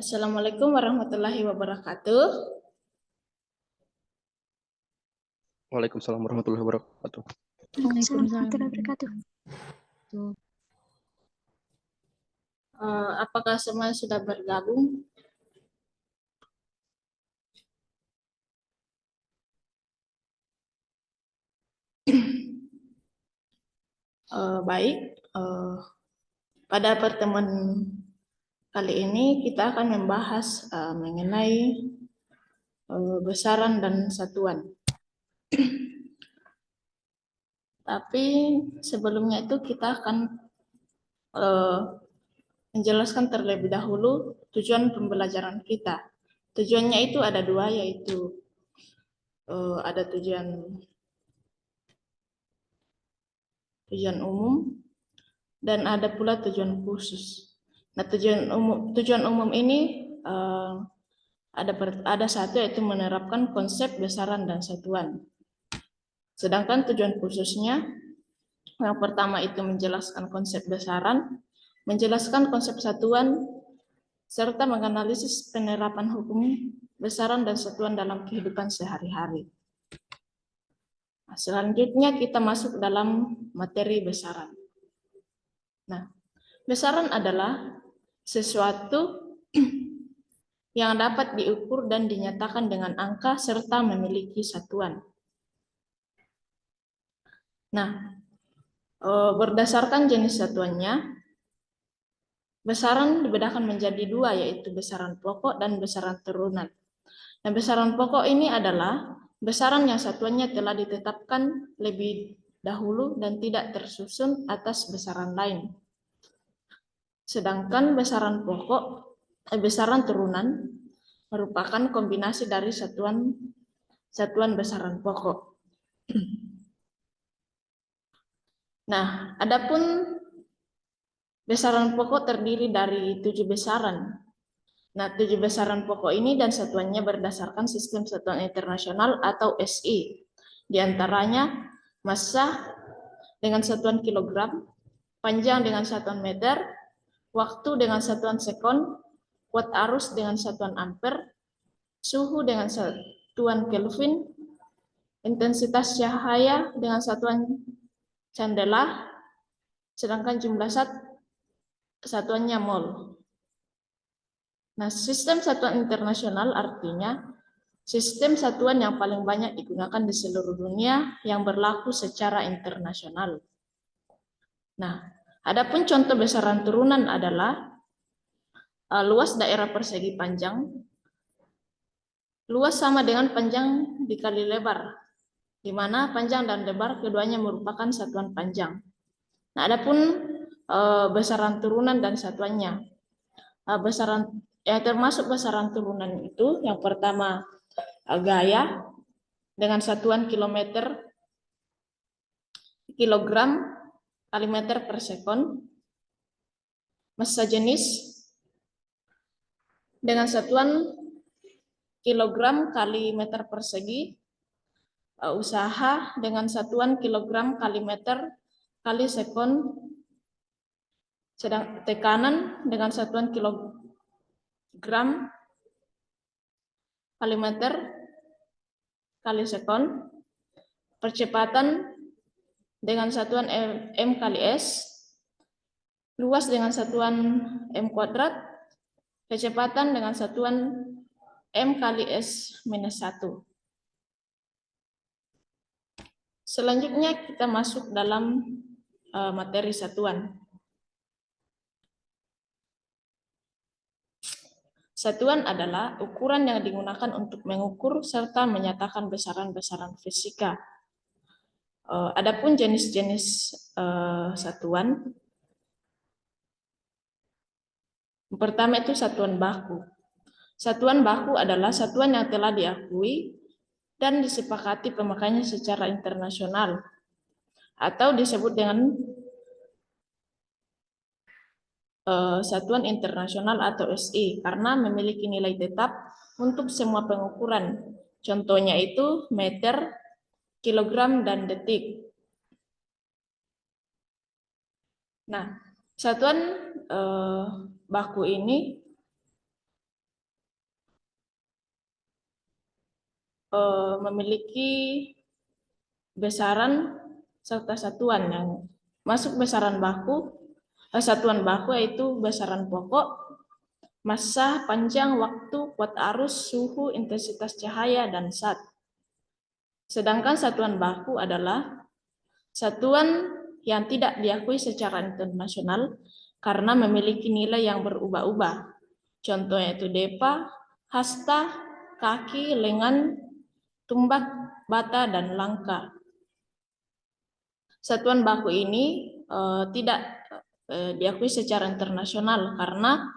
Assalamualaikum warahmatullahi wabarakatuh. Waalaikumsalam warahmatullahi wabarakatuh. Waalaikumsalam warahmatullahi wabarakatuh. Apakah semua sudah bergabung? Baik, pada pertemuan kali ini kita akan membahas mengenai besaran dan satuan. Tapi sebelumnya itu kita akan menjelaskan terlebih dahulu tujuan pembelajaran kita. Tujuannya itu ada dua, yaitu ada tujuan umum dan ada pula tujuan khusus. Nah, tujuan umum ini ada satu, yaitu menerapkan konsep besaran dan satuan. Sedangkan tujuan khususnya yang pertama itu menjelaskan konsep besaran, menjelaskan konsep satuan, serta menganalisis penerapan hukum besaran dan satuan dalam kehidupan sehari-hari. Nah, selanjutnya kita masuk dalam materi besaran. Nah, besaran adalah sesuatu yang dapat diukur dan dinyatakan dengan angka serta memiliki satuan. Nah, berdasarkan jenis satuannya, besaran dibedakan menjadi dua, yaitu besaran pokok dan besaran turunan. Nah, besaran pokok ini adalah besaran yang satuannya telah ditetapkan lebih dahulu dan tidak tersusun atas besaran lain. Sedangkan besaran turunan merupakan kombinasi dari satuan besaran pokok. Nah, adapun besaran pokok terdiri dari 7 besaran. Nah, 7 besaran pokok ini dan satuannya berdasarkan sistem satuan internasional atau SI. Di antaranya massa dengan satuan kilogram, panjang dengan satuan meter, waktu dengan satuan sekon, kuat arus dengan satuan ampere, suhu dengan satuan Kelvin, intensitas cahaya dengan satuan candela, sedangkan jumlah satuannya mol. Nah, sistem satuan internasional artinya sistem satuan yang paling banyak digunakan di seluruh dunia yang berlaku secara internasional. Nah, adapun contoh besaran turunan adalah luas daerah persegi panjang, luas sama dengan panjang dikali lebar, di mana panjang dan lebar keduanya merupakan satuan panjang. Nah, adapun besaran turunan dan satuannya, besaran yang termasuk besaran turunan itu yang pertama gaya dengan satuan kilogram kali meter per sekon, massa jenis dengan satuan kilogram kali meter persegi, usaha dengan satuan kilogram kali meter kali sekon, sedang tekanan dengan satuan kilogram kali meter kali sekon, percepatan dengan satuan m kali s, luas dengan satuan m kuadrat, kecepatan dengan satuan m kali s minus 1. Selanjutnya kita masuk dalam materi satuan. Satuan adalah ukuran yang digunakan untuk mengukur serta menyatakan besaran-besaran fisika. Adapun jenis-jenis satuan, yang pertama itu satuan baku. Satuan baku adalah satuan yang telah diakui dan disepakati pemakaiannya secara internasional, atau disebut dengan satuan internasional atau SI karena memiliki nilai tetap untuk semua pengukuran. Contohnya itu meter, kilogram, dan detik. Nah, satuan baku ini memiliki besaran serta satuan yang masuk besaran baku, satuan baku yaitu besaran pokok, massa, panjang, waktu, kuat arus, suhu, intensitas cahaya, dan zat. Sedangkan satuan baku adalah satuan yang tidak diakui secara internasional karena memiliki nilai yang berubah-ubah. Contohnya itu depa, hasta, kaki, lengan, tumbak, bata, dan langka. Satuan baku ini tidak diakui secara internasional karena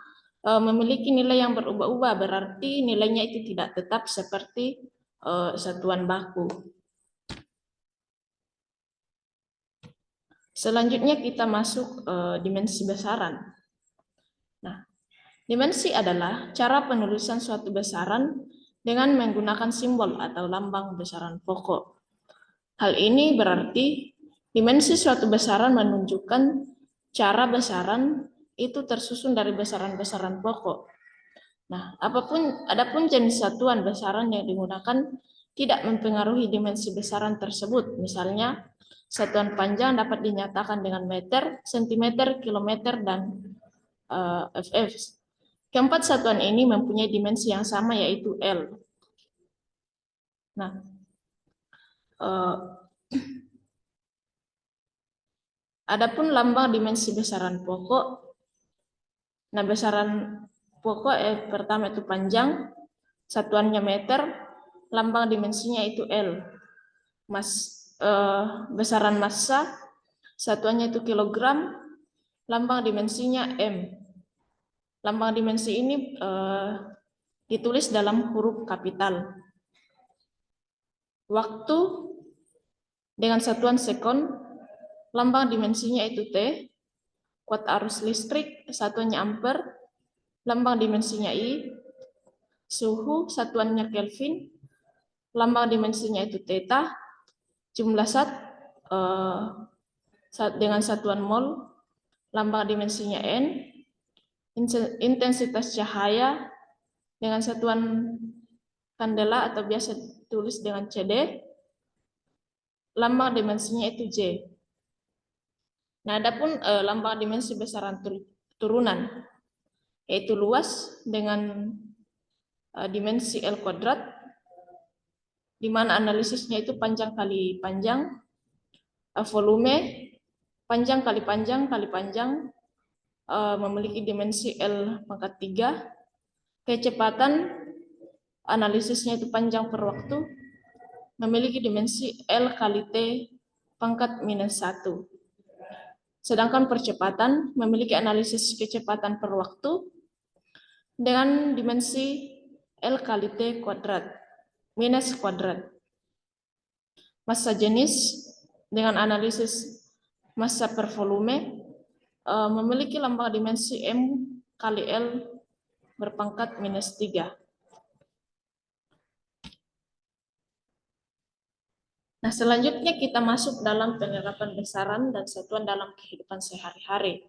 memiliki nilai yang berubah-ubah, berarti nilainya itu tidak tetap seperti satuan baku. Selanjutnya kita masuk dimensi besaran. Nah, dimensi adalah cara penulisan suatu besaran dengan menggunakan simbol atau lambang besaran pokok. Hal ini berarti dimensi suatu besaran menunjukkan cara besaran itu tersusun dari besaran-besaran pokok. Nah, adapun jenis satuan besaran yang digunakan tidak mempengaruhi dimensi besaran tersebut. Misalnya, satuan panjang dapat dinyatakan dengan meter, sentimeter, kilometer, dan FF. Keempat satuan ini mempunyai dimensi yang sama yaitu L. Nah, adapun lambang dimensi besaran pokok. Nah, besaran pokok pertama itu panjang, satuannya meter, lambang dimensinya itu L. Besaran massa, satuannya itu kilogram, lambang dimensinya M. Lambang dimensi ini ditulis dalam huruf kapital. Waktu dengan satuan sekon, lambang dimensinya itu T. Kuat arus listrik, satuannya ampere, lambang dimensinya I. Suhu, satuannya Kelvin, lambang dimensinya itu theta. Jumlah zat dengan satuan mol, lambang dimensinya N. Intensitas cahaya dengan satuan kandela atau biasa ditulis dengan CD, lambang dimensinya itu J. Nah, adapun lambang dimensi besaran turunan yaitu luas dengan dimensi L kuadrat, di mana analisisnya itu panjang kali panjang, volume panjang kali panjang kali panjang, memiliki dimensi L pangkat 3, kecepatan analisisnya itu panjang per waktu, memiliki dimensi L kali T pangkat minus 1. Sedangkan percepatan memiliki analisis kecepatan per waktu dengan dimensi L kali T kuadrat minus kuadrat. Massa jenis dengan analisis massa per volume memiliki lambang dimensi M kali L berpangkat minus 3. Nah, selanjutnya kita masuk dalam penerapan besaran dan satuan dalam kehidupan sehari-hari.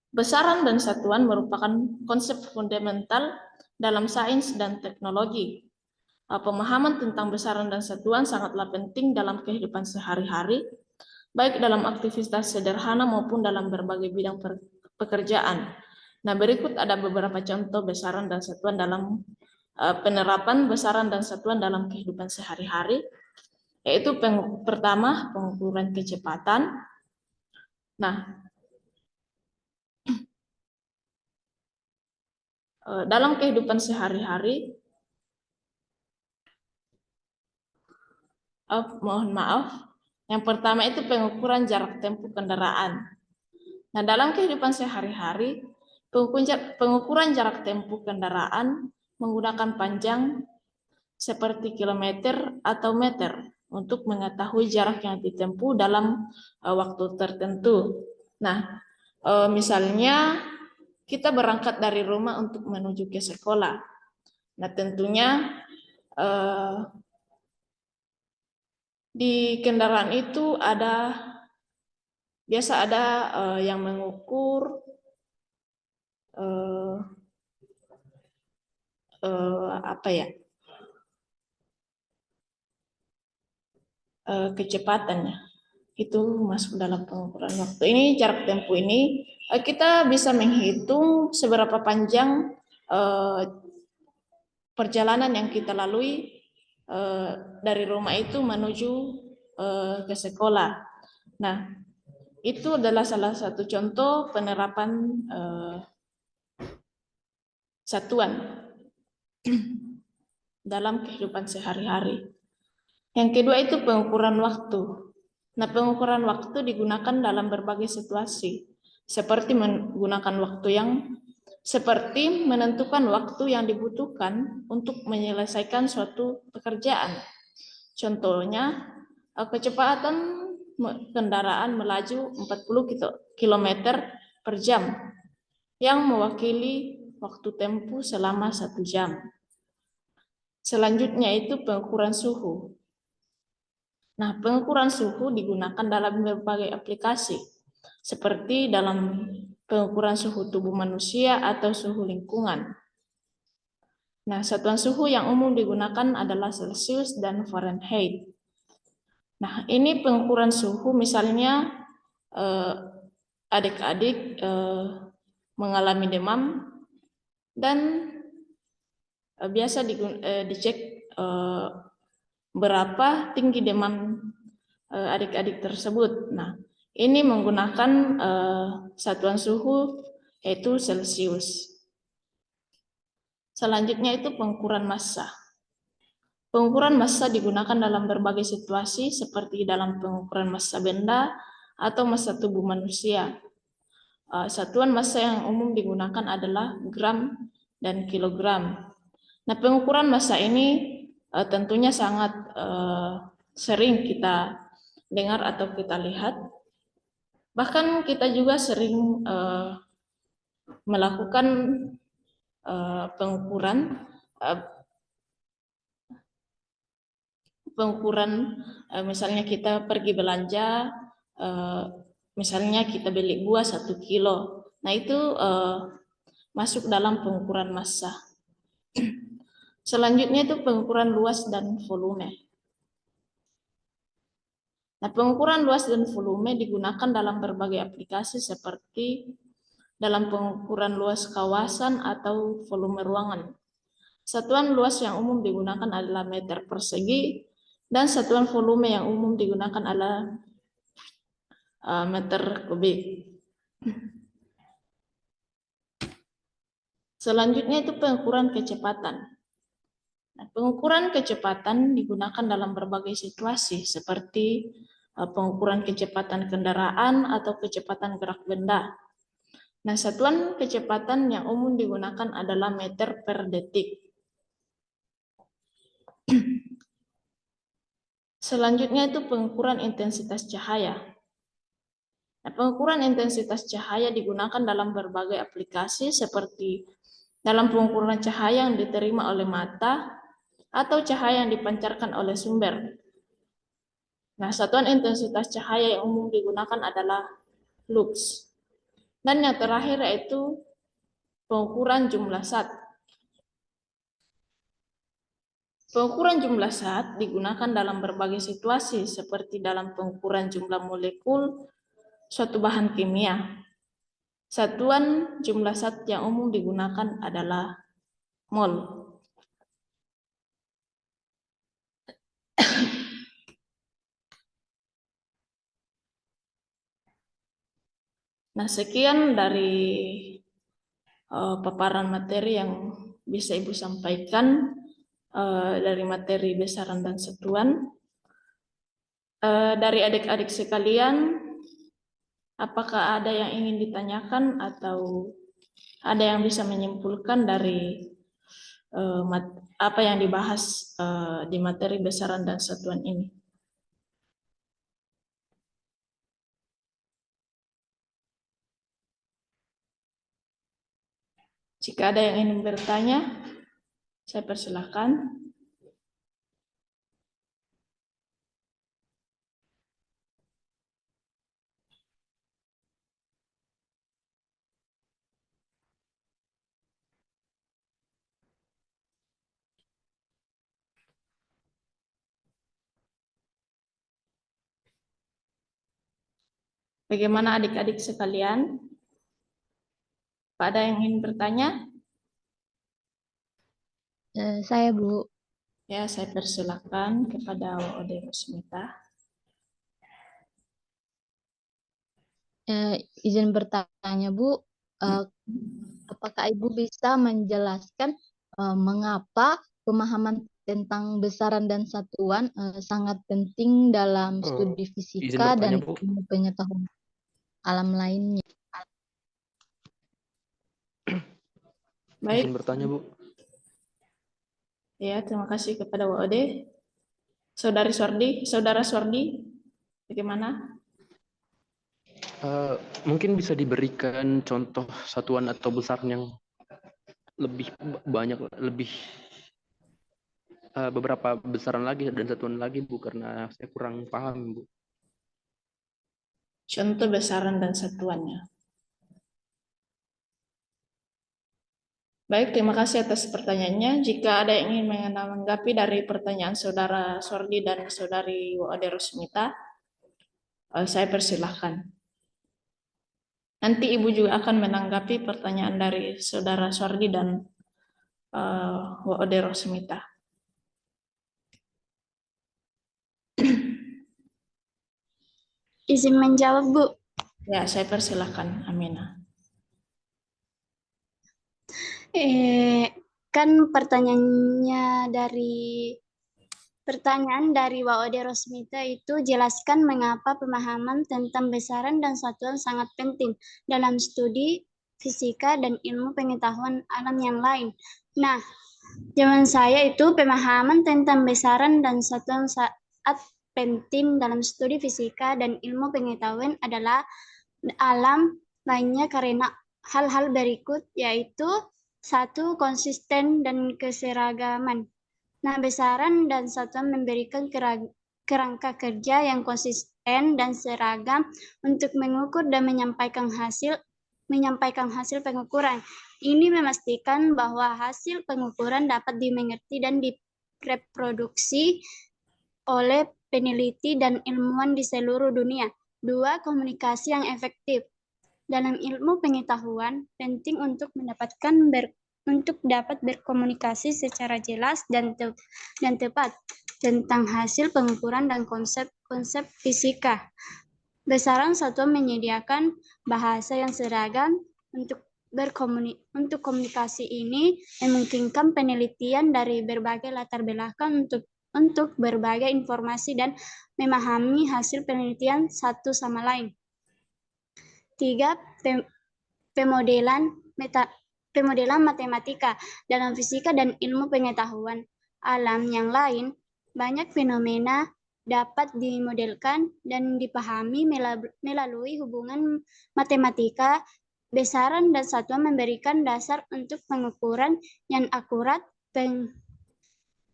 Besaran dan satuan merupakan konsep fundamental dalam sains dan teknologi. Pemahaman tentang besaran dan satuan sangatlah penting dalam kehidupan sehari-hari, baik dalam aktivitas sederhana maupun dalam berbagai bidang pekerjaan. Nah, berikut ada beberapa contoh besaran dan satuan dalam penerapan besaran dan satuan dalam kehidupan sehari-hari, yaitu pertama, pengukuran kecepatan. Nah, dalam kehidupan sehari-hari, mohon maaf, yang pertama itu pengukuran jarak tempuh kendaraan. Nah, dalam kehidupan sehari-hari, pengukuran jarak tempuh kendaraan menggunakan panjang seperti kilometer atau meter untuk mengetahui jarak yang ditempuh dalam waktu tertentu. Nah, misalnya kita berangkat dari rumah untuk menuju ke sekolah. Nah, tentunya di kendaraan itu biasa ada yang mengukur apa ya, kecepatannya itu masuk dalam pengukuran waktu. Ini jarak tempuh ini kita bisa menghitung seberapa panjang perjalanan yang kita lalui dari rumah itu menuju ke sekolah. Nah, itu adalah salah satu contoh penerapan satuan dalam kehidupan sehari-hari. Yang kedua itu pengukuran waktu. Nah, pengukuran waktu digunakan dalam berbagai situasi, seperti menggunakan waktu seperti menentukan waktu yang dibutuhkan untuk menyelesaikan suatu pekerjaan. Contohnya, kecepatan kendaraan melaju 40 km per jam yang mewakili waktu tempuh selama 1 jam. Selanjutnya itu pengukuran suhu. Nah, pengukuran suhu digunakan dalam berbagai aplikasi, seperti dalam pengukuran suhu tubuh manusia atau suhu lingkungan. Nah, satuan suhu yang umum digunakan adalah Celsius dan Fahrenheit. Nah, ini pengukuran suhu misalnya adik-adik mengalami demam dan biasa dicek berapa tinggi demam adik-adik tersebut. Nah, ini menggunakan satuan suhu yaitu Celsius. Selanjutnya itu pengukuran massa. Pengukuran massa digunakan dalam berbagai situasi seperti dalam pengukuran massa benda atau massa tubuh manusia. Satuan massa yang umum digunakan adalah gram dan kilogram. Nah, pengukuran massa ini tentunya sangat sering kita dengar atau kita lihat. Bahkan kita juga sering melakukan pengukuran misalnya kita pergi belanja, misalnya kita beli buah 1 kilo. Nah, itu masuk dalam pengukuran massa. Selanjutnya itu pengukuran luas dan volume. Nah, pengukuran luas dan volume digunakan dalam berbagai aplikasi seperti dalam pengukuran luas kawasan atau volume ruangan. Satuan luas yang umum digunakan adalah meter persegi dan satuan volume yang umum digunakan adalah meter kubik. Selanjutnya itu pengukuran kecepatan. Nah, pengukuran kecepatan digunakan dalam berbagai situasi seperti pengukuran kecepatan kendaraan atau kecepatan gerak benda. Nah, satuan kecepatan yang umum digunakan adalah meter per detik. Selanjutnya itu pengukuran intensitas cahaya. Nah, pengukuran intensitas cahaya digunakan dalam berbagai aplikasi seperti dalam pengukuran cahaya yang diterima oleh mata atau cahaya yang dipancarkan oleh sumber. Nah, satuan intensitas cahaya yang umum digunakan adalah lux. Dan yang terakhir yaitu pengukuran jumlah zat. Pengukuran jumlah zat digunakan dalam berbagai situasi seperti dalam pengukuran jumlah molekul suatu bahan kimia. Satuan jumlah zat yang umum digunakan adalah mol. Nah, sekian dari paparan materi yang bisa Ibu sampaikan dari materi besaran dan satuan. Dari adik-adik sekalian, apakah ada yang ingin ditanyakan atau ada yang bisa menyimpulkan dari apa yang dibahas di materi besaran dan satuan ini? Jika ada yang ingin bertanya, saya persilahkan. Bagaimana adik-adik sekalian? Ada yang ingin bertanya? Saya Bu. Ya, saya persilakan kepada Ode Rosmita. Izin bertanya Bu, apakah Ibu bisa menjelaskan mengapa pemahaman tentang besaran dan satuan sangat penting dalam studi Izin fisika bertanya, dan Bu. ilmu pengetahuan alam lainnya? Baik, Izin bertanya, Bu. ya, terima kasih kepada Ode. Saudara Sordi, bagaimana? Mungkin bisa diberikan contoh satuan atau besaran yang lebih banyak, beberapa besaran lagi dan satuan lagi, Bu, karena saya kurang paham, Bu. Contoh besaran dan satuannya. Baik, terima kasih atas pertanyaannya. Jika ada yang ingin menanggapi dari pertanyaan Saudara Sordi dan Saudari Ode Rosmita, saya persilahkan. Nanti Ibu juga akan menanggapi pertanyaan dari Saudara Sordi dan Ode Rosmita. Izin menjawab Bu. Ya, saya persilahkan, Aminah. Kan pertanyaan dari Waode Rosmita itu jelaskan mengapa pemahaman tentang besaran dan satuan sangat penting dalam studi fisika dan ilmu pengetahuan alam yang lain. Nah, zaman saya itu pemahaman tentang besaran dan satuan sangat penting dalam studi fisika dan ilmu pengetahuan adalah alam lainnya karena hal-hal berikut, yaitu 1. Konsisten dan keseragaman. Nah, besaran dan satuan memberikan kerangka kerja yang konsisten dan seragam untuk mengukur dan menyampaikan hasil pengukuran. Ini memastikan bahwa hasil pengukuran dapat dimengerti dan direproduksi oleh peneliti dan ilmuwan di seluruh dunia. 2. Komunikasi yang efektif. Dalam ilmu pengetahuan, penting untuk dapat berkomunikasi secara jelas dan tepat tentang hasil pengukuran dan konsep-konsep fisika. Besaran satuan menyediakan bahasa yang seragam untuk komunikasi ini memungkinkan penelitian dari berbagai latar belakang untuk berbagai informasi dan memahami hasil penelitian satu sama lain. 3. Pemodelan matematika. Dalam fisika dan ilmu pengetahuan alam yang lain, banyak fenomena dapat dimodelkan dan dipahami melalui hubungan matematika. Besaran dan satuan memberikan dasar untuk pengukuran yang akurat,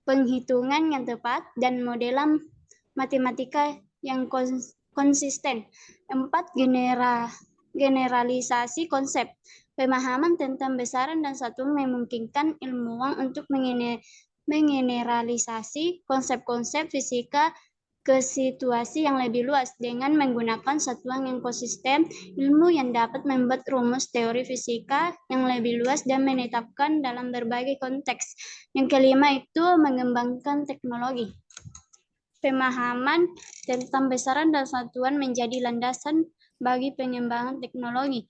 penghitungan yang tepat, dan modelan matematika yang konsisten. 4. Generalisasi konsep. Pemahaman tentang besaran dan satuan memungkinkan ilmuwan untuk mengeneralisasi konsep-konsep fisika ke situasi yang lebih luas dengan menggunakan satuan yang konsisten, ilmu yang dapat membuat rumus teori fisika yang lebih luas dan menetapkan dalam berbagai konteks. Yang kelima itu mengembangkan teknologi. Pemahaman tentang besaran dan satuan menjadi landasan bagi pengembangan teknologi,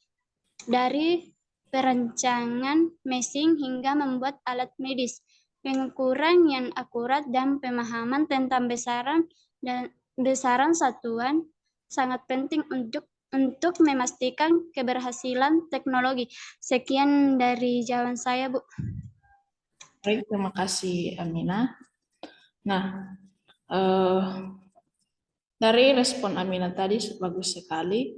dari perancangan mesin hingga membuat alat medis. Pengukuran yang akurat dan pemahaman tentang besaran satuan sangat penting untuk memastikan keberhasilan teknologi. Sekian dari jawaban saya, Bu. Baik, terima kasih, Aminah. Nah, dari respon Aminah tadi bagus sekali.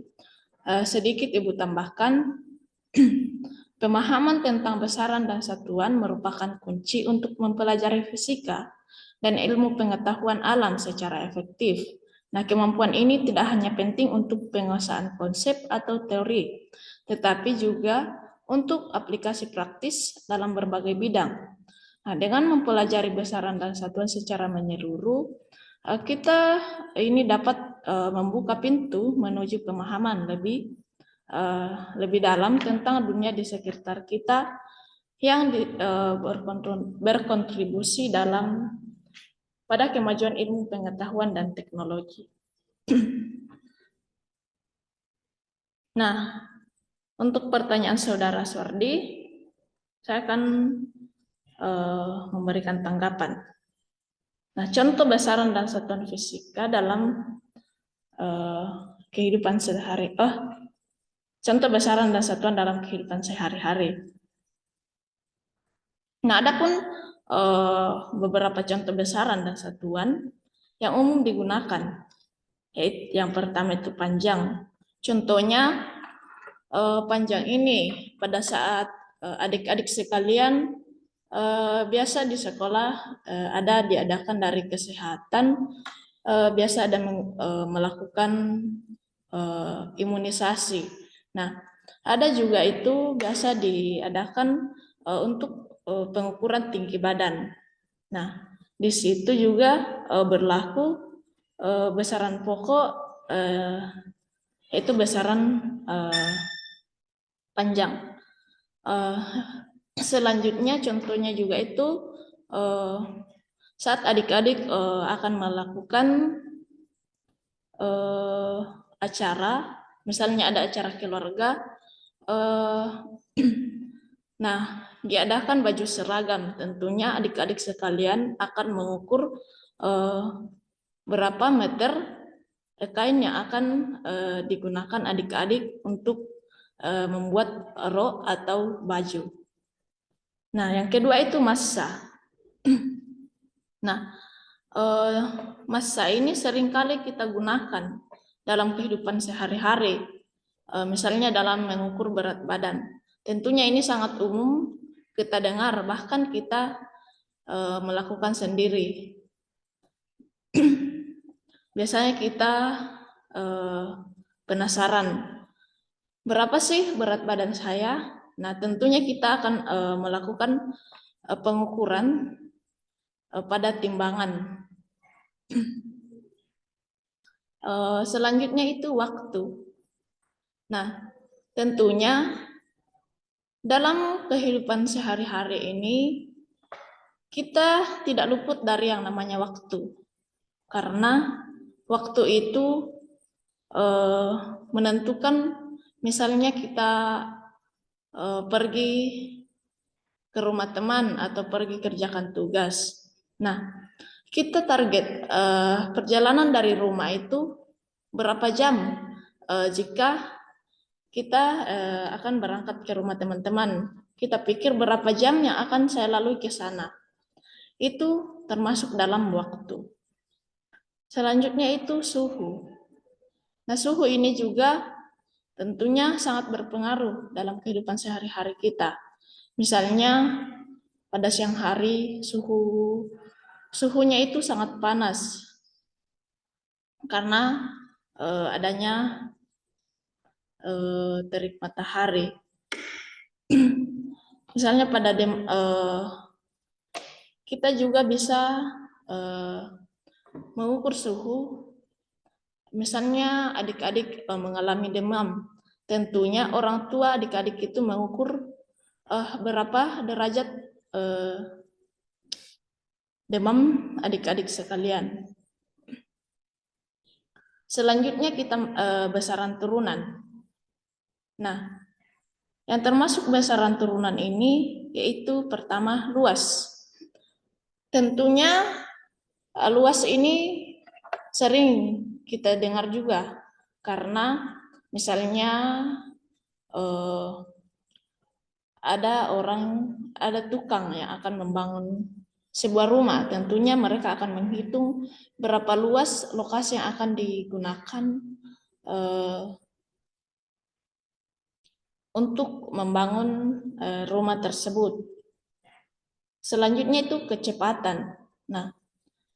Sedikit Ibu tambahkan, pemahaman tentang besaran dan satuan merupakan kunci untuk mempelajari fisika dan ilmu pengetahuan alam secara efektif. Nah, kemampuan ini tidak hanya penting untuk penguasaan konsep atau teori, tetapi juga untuk aplikasi praktis dalam berbagai bidang. Nah, dengan mempelajari besaran dan satuan secara menyeluruh, kita ini dapat membuka pintu menuju pemahaman lebih dalam tentang dunia di sekitar kita yang berkontribusi pada kemajuan ilmu pengetahuan dan teknologi. Nah, untuk pertanyaan saudara Suardi, saya akan memberikan tanggapan. Nah, contoh besaran dan satuan fisika dalam kehidupan sehari-hari. Contoh besaran dan satuan dalam kehidupan sehari-hari. Nah, adapun beberapa contoh besaran dan satuan yang umum digunakan, yaitu yang pertama itu panjang. Contohnya panjang ini pada saat adik-adik sekalian biasa di sekolah ada diadakan dari kesehatan, biasa ada melakukan imunisasi. Nah, ada juga itu biasa diadakan untuk pengukuran tinggi badan. Nah, di situ juga berlaku besaran pokok, yaitu besaran panjang. Selanjutnya contohnya juga itu saat adik-adik akan melakukan acara, misalnya ada acara keluarga, nah diadakan baju seragam, tentunya adik-adik sekalian akan mengukur berapa meter kain yang akan digunakan adik-adik untuk membuat rok atau baju. Nah, yang kedua itu massa. Nah, massa ini seringkali kita gunakan dalam kehidupan sehari-hari, misalnya dalam mengukur berat badan. Tentunya ini sangat umum kita dengar, bahkan kita melakukan sendiri. Biasanya kita penasaran, berapa sih berat badan saya? Nah, tentunya kita akan melakukan pengukuran pada timbangan. Selanjutnya itu waktu. Nah, tentunya dalam kehidupan sehari-hari ini kita tidak luput dari yang namanya waktu. Karena waktu itu menentukan, misalnya kita pergi ke rumah teman atau pergi kerjakan tugas. Nah, kita target perjalanan dari rumah itu berapa jam jika kita akan berangkat ke rumah teman-teman. Kita pikir berapa jam yang akan saya lalui ke sana. Itu termasuk dalam waktu. Selanjutnya itu suhu. Nah, suhu ini juga tentunya sangat berpengaruh dalam kehidupan sehari-hari kita. Misalnya pada siang hari suhunya itu sangat panas karena adanya terik matahari. Misalnya pada kita juga bisa mengukur suhu. Misalnya adik-adik mengalami demam, tentunya orang tua adik-adik itu mengukur berapa derajat demam adik-adik sekalian. Selanjutnya kita besaran turunan. Nah, yang termasuk besaran turunan ini yaitu pertama luas. Tentunya luas ini sering kita dengar juga karena misalnya ada tukang yang akan membangun sebuah rumah, tentunya mereka akan menghitung berapa luas lokasi yang akan digunakan untuk membangun rumah tersebut. Selanjutnya itu kecepatan. Nah,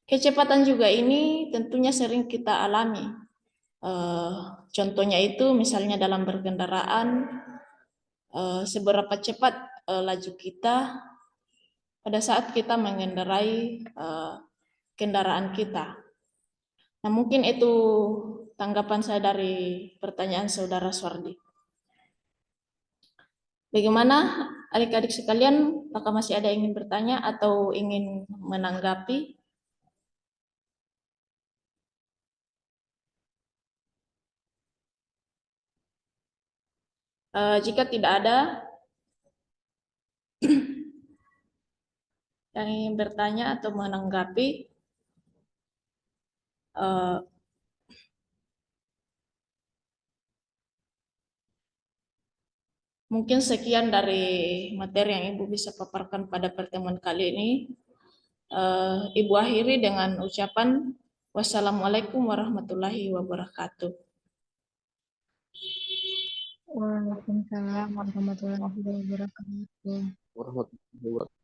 kecepatan juga ini tentunya sering kita alami. Contohnya itu misalnya dalam berkendaraan, seberapa cepat laju kita pada saat kita mengendarai kendaraan kita. Nah, mungkin itu tanggapan saya dari pertanyaan saudara Suardi. Bagaimana adik-adik sekalian, apakah masih ada yang ingin bertanya atau ingin menanggapi? Jika tidak ada yang ingin bertanya atau menanggapi, mungkin sekian dari materi yang Ibu bisa paparkan pada pertemuan kali ini. Ibu akhiri dengan ucapan wassalamualaikum warahmatullahi wabarakatuh. Waalaikumsalam warahmatullahi wabarakatuh. Warahmatullahi wabarakatuh.